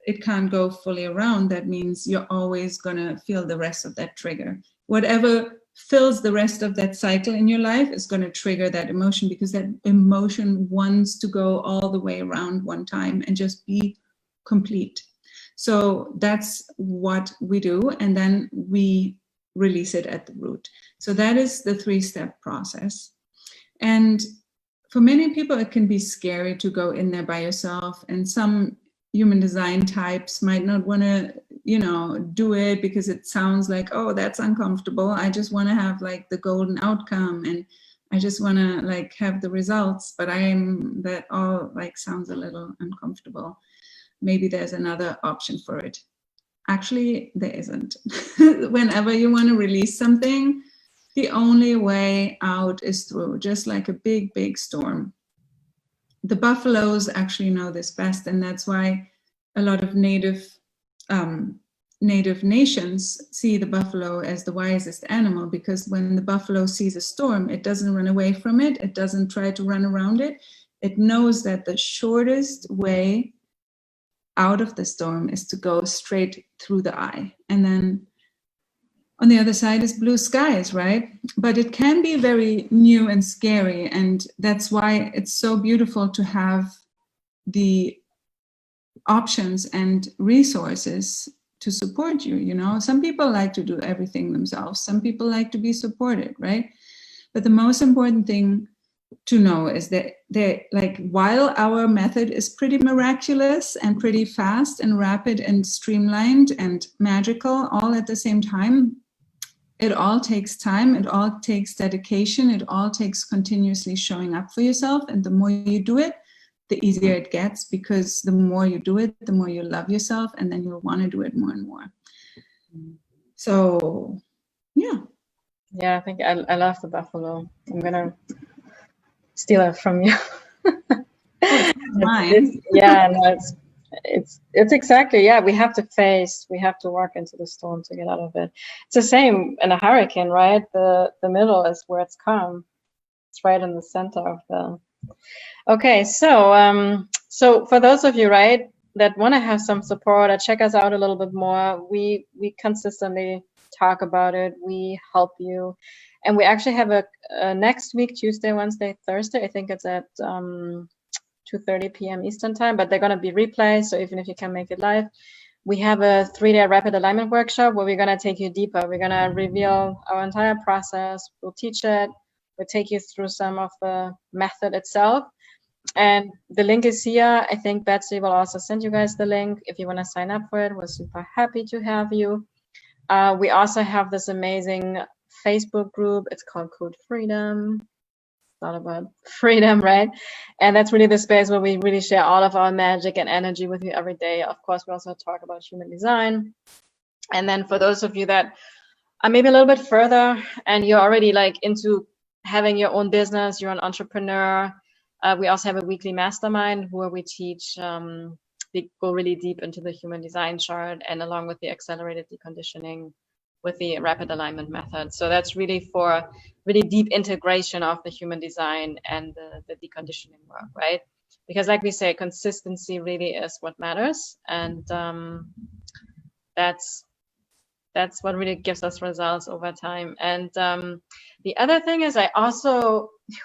it can't go fully around. That means you're always gonna feel the rest of that trigger. Whatever fills the rest of that cycle in your life is gonna trigger that emotion, because that emotion wants to go all the way around one time and just be complete. So that's what we do, and then we release it at the root. So that is the 3-step process. And for many people, it can be scary to go in there by yourself, and some human design types might not want to, do it because it sounds like, oh, that's uncomfortable. I just want to have like the golden outcome, and I just want to like have the results, but that all like sounds a little uncomfortable. Maybe there's another option for it. Actually, there isn't. Whenever you want to release something, the only way out is through, just like a big, big storm. The buffaloes actually know this best, and that's why a lot of native nations see the buffalo as the wisest animal, because when the buffalo sees a storm, it doesn't run away from it. It doesn't try to run around it. It knows that the shortest way out of the storm is to go straight through the eye. And then on the other side is blue skies, right? But it can be very new and scary. And that's why it's so beautiful to have the options and resources to support you. Some people like to do everything themselves. Some people like to be supported, right? But the most important thing to know is that while our method is pretty miraculous and pretty fast and rapid and streamlined and magical all at the same time, it all takes time, it all takes dedication, it all takes continuously showing up for yourself. And the more you do it, the easier it gets, because the more you do it, the more you love yourself, and then you'll want to do it more and more. So, yeah. Yeah, I think I love the buffalo. I'm gonna steal it from you. Mine. It's exactly, we have to work into the storm to get out of it. It's the same in a hurricane, right? The middle is where it's calm. It's right in the center of the. Okay, so for those of you, right, that want to have some support or check us out a little bit more, we consistently talk about it. We help you, and we actually have a next week, Tuesday, Wednesday, Thursday. I think it's at 2:30 p.m. Eastern time, but they're going to be replays. So even if you can make it live, we have a 3-day rapid alignment workshop where we're going to take you deeper. We're going to reveal our entire process. We'll teach it. We'll take you through some of the method itself. And the link is here. I think Betsy will also send you guys the link if you want to sign up for it. We're super happy to have you. We also have this amazing Facebook group. It's called Code Freedom. It's all about freedom, right? And that's really the space where we really share all of our magic and energy with you every day. Of course, we also talk about human design. And then for those of you that are maybe a little bit further and you're already like into having your own business, you're an entrepreneur, we also have a weekly mastermind where we teach, we go really deep into the human design chart, and along with the accelerated deconditioning with the rapid alignment method. So that's really for really deep integration of the human design and the deconditioning work, right? Because like we say, consistency really is what matters. And that's what really gives us results over time. And the other thing is,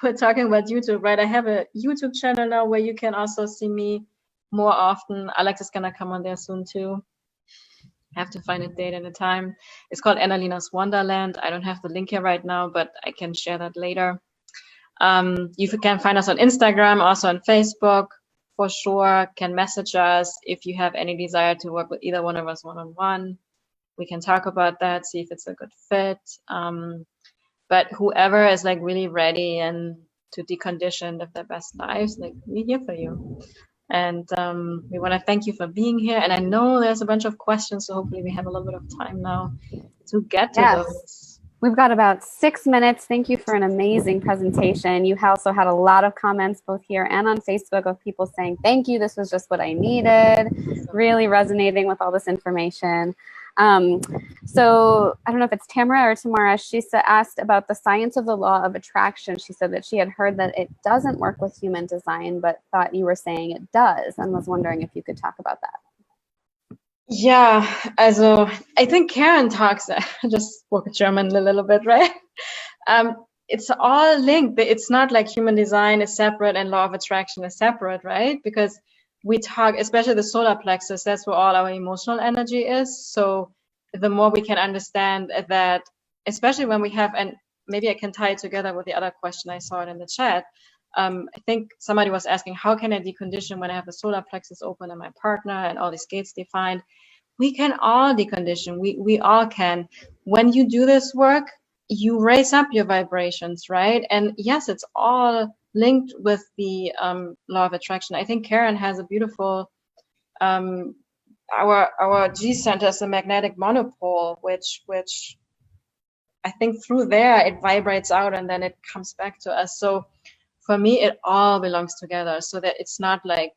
we're talking about YouTube, right? I have a YouTube channel now where you can also see me more often. Alex is gonna come on there soon too. I have to find a date and a time. It's called Analena's Wonderland. I don't have the link here right now, but I can share that later. You can find us on Instagram, also on Facebook, for sure. Can message us if you have any desire to work with either one of us one-on-one. We can talk about that, see if it's a good fit. But whoever is like really ready and to decondition, live their best lives, like we're here for you. And we want to thank you for being here. And I know there's a bunch of questions, so hopefully we have a little bit of time now to get to those. We've got about 6 minutes. Thank you for an amazing presentation. You also had a lot of comments both here and on Facebook of people saying, thank you, this was just what I needed, really resonating with all this information. So I don't know if it's Tamara or Tamara, she asked about the science of the law of attraction. She said that she had heard that it doesn't work with human design, but thought you were saying it does, and was wondering if you could talk about that. Yeah, also I think Karen talks, I just spoke German a little bit, right? It's all linked. It's not like human design is separate and law of attraction is separate, right? Because we talk, especially the solar plexus, that's where all our emotional energy is. So the more we can understand that, especially when we have, and maybe I can tie it together with the other question, I saw it in the chat. I think somebody was asking, how can I decondition when I have the solar plexus open and my partner and all these gates defined? We can all decondition. We all can. When you do this work, you raise up your vibrations, right? And yes, it's all linked with the law of attraction. I think Karen has a beautiful, our G center is a magnetic monopole, which I think through there it vibrates out and then it comes back to us. So for me, it all belongs together, so that it's not like,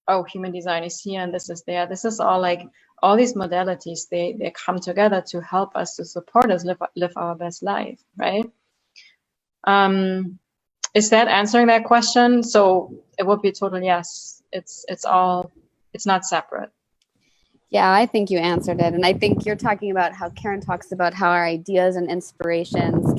oh, human design is here and this is there. This is all like, all these modalities, they come together to help us, to support us live our best life, right? Is that answering that question? So it would be total yes. It's not separate. Yeah, I think you answered it. And I think you're talking about how Karen talks about how our ideas and inspirations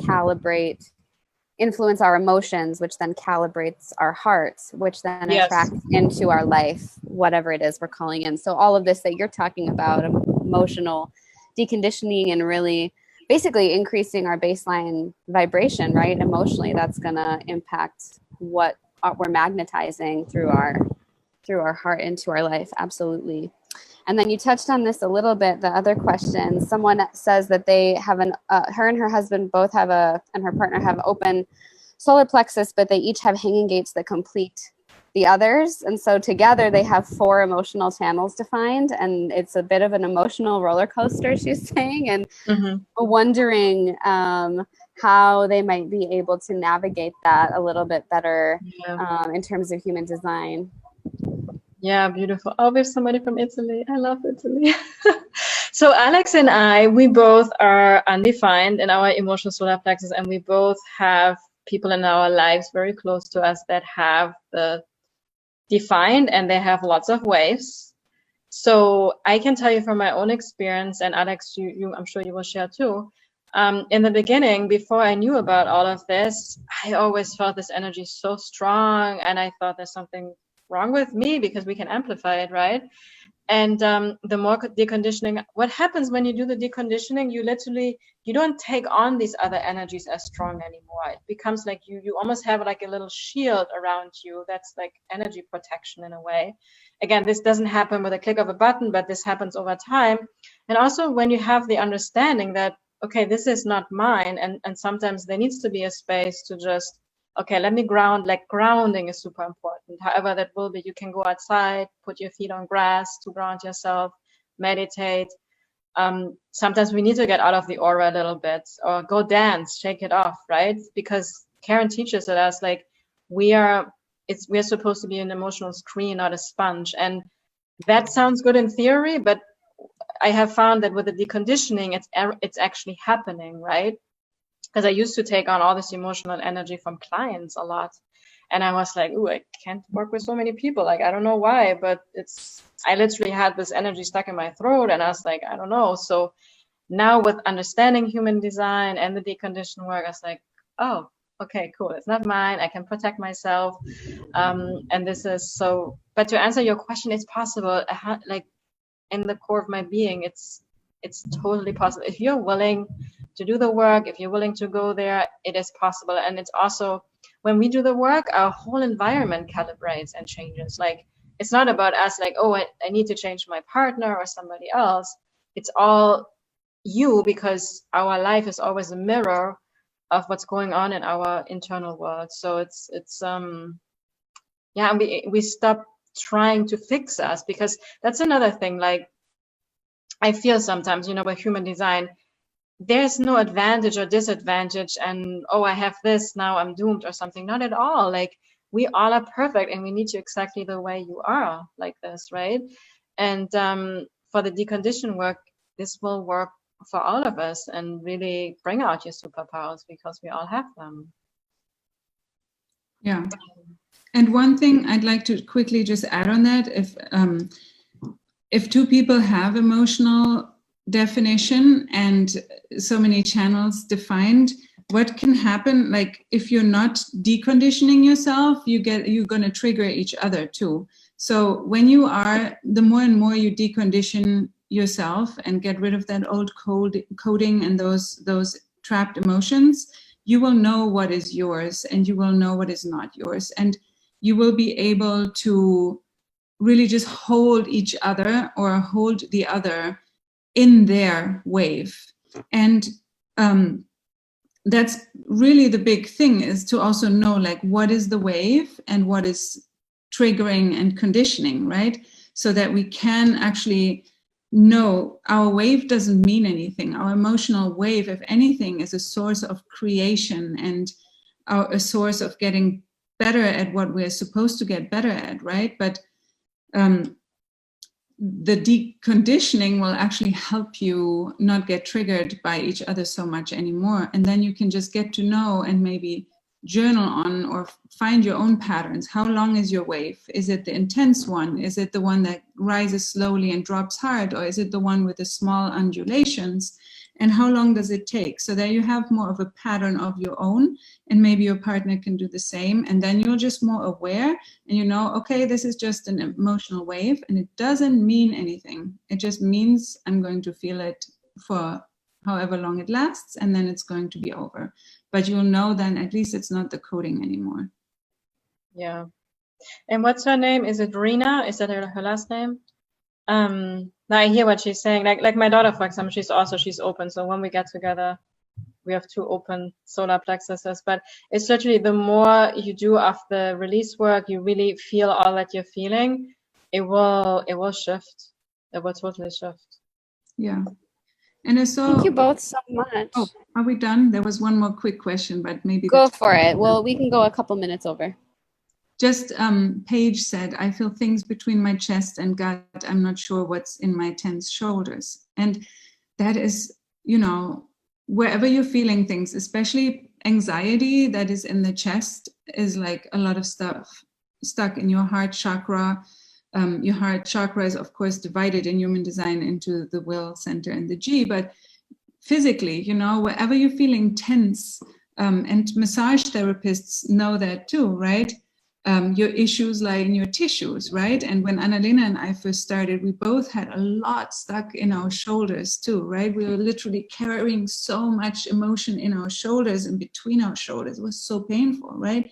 influence our emotions, which then calibrates our hearts, which then attracts into our life, whatever it is we're calling in. So all of this that you're talking about, emotional deconditioning and really basically increasing our baseline vibration, right? Emotionally, that's going to impact what we're magnetizing through our heart into our life. Absolutely. And then you touched on this a little bit, the other question. Someone says that they have her and her husband both have and her partner have open solar plexus, but they each have hanging gates that complete the others. And so together they have 4 emotional channels defined. And it's a bit of an emotional roller coaster, she's saying. And wondering how they might be able to navigate that a little bit better in terms of human design. Yeah, beautiful. Oh, we have somebody from Italy. I love Italy. So Alex and I, we both are undefined in our emotional solar plexus, and we both have people in our lives very close to us that have the defined, and they have lots of waves. So I can tell you from my own experience, and Alex, you I'm sure you will share too. In the beginning, before I knew about all of this, I always felt this energy so strong, and I thought there's something wrong with me because we can amplify it, right? And the more deconditioning, what happens when you do the deconditioning, you don't take on these other energies as strong anymore. It becomes like you almost have like a little shield around you that's like energy protection in a way. Again, this doesn't happen with a click of a button, but this happens over time. And also when you have the understanding that, okay, this is not mine, and sometimes there needs to be a space to just, okay, let me ground. Like grounding is super important. However that will be, you can go outside, put your feet on grass to ground yourself, meditate. Sometimes we need to get out of the aura a little bit, or go dance, shake it off, right? Because Karen teaches us like we're supposed to be an emotional screen, not a sponge. And that sounds good in theory, but I have found that with the deconditioning, it's actually happening, right? Because I used to take on all this emotional energy from clients a lot. And I was like, ooh, I can't work with so many people. Like, I don't know why, but I literally had this energy stuck in my throat, and I was like, I don't know. So now with understanding human design and the decondition work, I was like, oh, okay, cool. It's not mine. I can protect myself. And this is so, but to answer your question, it's possible. Like in the core of my being, it's totally possible. If you're willing to do the work, if you're willing to go there, it is possible. And it's also, when we do the work, our whole environment calibrates and changes. Like, it's not about us like, oh, I need to change my partner or somebody else. It's all you, because our life is always a mirror of what's going on in our internal world. So it's yeah, we stop trying to fix us, because that's another thing. Like, I feel sometimes, with human design, there's no advantage or disadvantage and, oh, I have this, now I'm doomed or something. Not at all. Like, we all are perfect and we need you exactly the way you are, like this, right? And for the decondition work, this will work for all of us and really bring out your superpowers, because we all have them. Yeah. And one thing I'd like to quickly just add on that, if two people have emotional definition and so many channels defined, what can happen, like if you're not deconditioning yourself, you're going to trigger each other too. So when you are, the more and more you decondition yourself and get rid of that old coding and those trapped emotions, you will know what is yours and you will know what is not yours. And you will be able to really just hold each other or hold the other in their wave. And that's really the big thing, is to also know like what is the wave and what is triggering and conditioning, right? So that we can actually know our wave doesn't mean anything. Our emotional wave, if anything, is a source of creation and a source of getting better at what we're supposed to get better at, right? But the deconditioning will actually help you not get triggered by each other so much anymore. And then you can just get to know and maybe journal on or find your own patterns. How long is your wave? Is it the intense one? Is it the one that rises slowly and drops hard? Or is it the one with the small undulations? And how long does it take? So that you have more of a pattern of your own, and maybe your partner can do the same. And then you're just more aware and you know, okay, this is just an emotional wave and it doesn't mean anything. It just means I'm going to feel it for however long it lasts, and then it's going to be over. But you'll know then at least it's not the coding anymore. Yeah. And what's her name? Is it Rena? Is that her last name? Now I hear what she's saying. Like my daughter, for example, she's open. So when we get together, we have 2 open solar plexuses. But it's literally the more you do of the release work, you really feel all that you're feeling, it will shift. It will totally shift. Yeah. And I saw. Thank you both so much. Oh, are we done? There was one more quick question, but maybe go for it. Well, we can go a couple minutes over. Just Paige said, I feel things between my chest and gut. I'm not sure what's in my tense shoulders. And that is, you know, wherever you're feeling things, especially anxiety that is in the chest, is like a lot of stuff stuck in your heart chakra. Your heart chakra is, of course, divided in human design into the will center and the G, but physically, you know, wherever you're feeling tense, and massage therapists know that too, right? Your issues lie in your tissues, right? And when Analena and I first started, we both had a lot stuck in our shoulders too, right? We were literally carrying so much emotion in our shoulders and between our shoulders. It was so painful, right?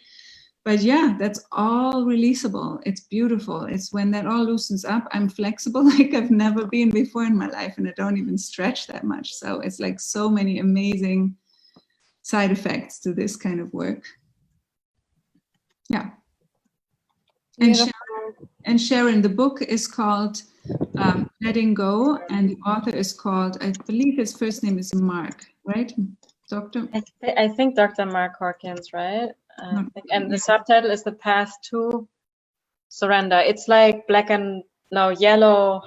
But yeah, that's all releasable. It's beautiful. It's when that all loosens up, I'm flexible like I've never been before in my life, and I don't even stretch that much. So it's like so many amazing side effects to this kind of work. Yeah. And Sharon, the book is called Letting Go, and the author is called, I believe his first name is Mark, right? Doctor? I think Dr. Mark Hawkins, right? And the subtitle is The Path to Surrender. It's like yellow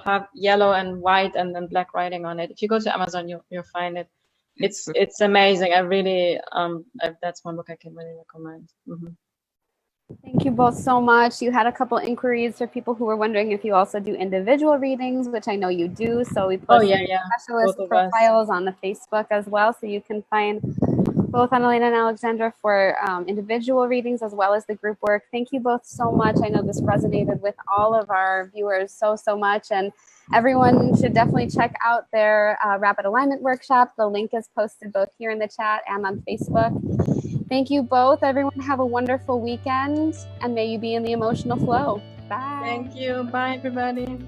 and white and then black writing on it. If you go to Amazon, you'll find it. It's amazing. I really, that's one book I can really recommend. Mm-hmm. Thank you both so much. You had a couple inquiries for people who were wondering if you also do individual readings, which I know you do. So we posted specialist profiles on the Facebook as well. So you can find both Analena and Alexandra for individual readings as well as the group work. Thank you both so much. I know this resonated with all of our viewers so much. And everyone should definitely check out their Rapid Alignment Workshop. The link is posted both here in the chat and on Facebook. Thank you both. Everyone have a wonderful weekend, and may you be in the emotional flow. Bye. Thank you. Bye, everybody.